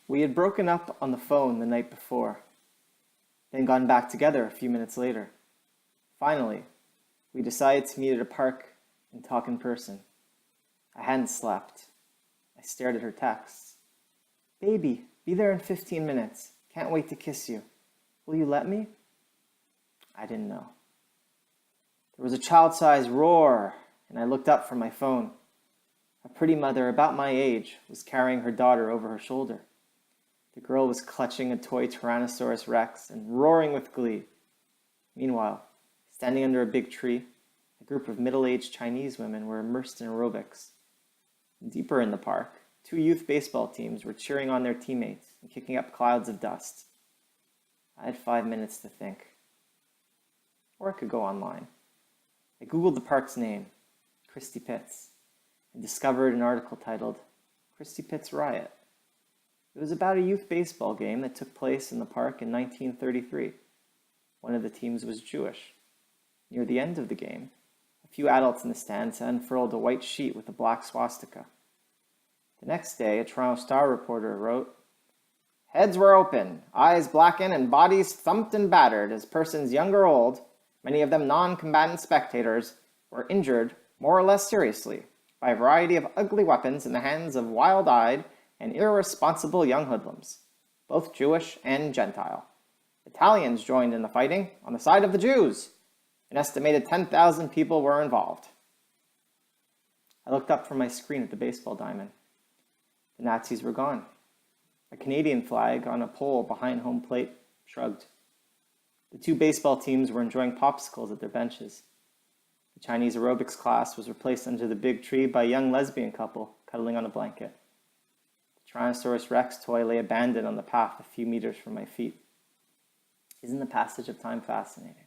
We had broken up on the phone the night before, then gone back together a few minutes later. Finally, we decided to meet at a park and talk in person. I hadn't slept. I stared at her texts. "Baby, be there in 15 minutes. Can't wait to kiss you. Will you let me?" I didn't know. There was a child-sized roar, and I looked up from my phone. A pretty mother about my age was carrying her daughter over her shoulder. The girl was clutching a toy Tyrannosaurus Rex and roaring with glee. Meanwhile, standing under a big tree, a group of middle-aged Chinese women were immersed in aerobics. Deeper in the park, 2 youth baseball teams were cheering on their teammates and kicking up clouds of dust. I had 5 minutes to think. Or I could go online. I googled the park's name, Christie Pitts, and discovered an article titled "Christie Pitts Riot." It was about a youth baseball game that took place in the park in 1933. One of the teams was Jewish. Near the end of the game, a few adults in the stands had unfurled a white sheet with a black swastika. The next day, a Toronto Star reporter wrote, "Heads were open, eyes blackened, and bodies thumped and battered as persons young or old, many of them non-combatant spectators, were injured more or less seriously by a variety of ugly weapons in the hands of wild-eyed and irresponsible young hoodlums, both Jewish and Gentile. Italians joined in the fighting on the side of the Jews. An estimated 10,000 people were involved." I looked up from my screen at the baseball diamond. The Nazis were gone. A Canadian flag on a pole behind home plate shrugged. The 2 baseball teams were enjoying popsicles at their benches. The Chinese aerobics class was replaced under the big tree by a young lesbian couple cuddling on a blanket. The Tyrannosaurus Rex toy lay abandoned on the path a few meters from my feet. Isn't the passage of time fascinating?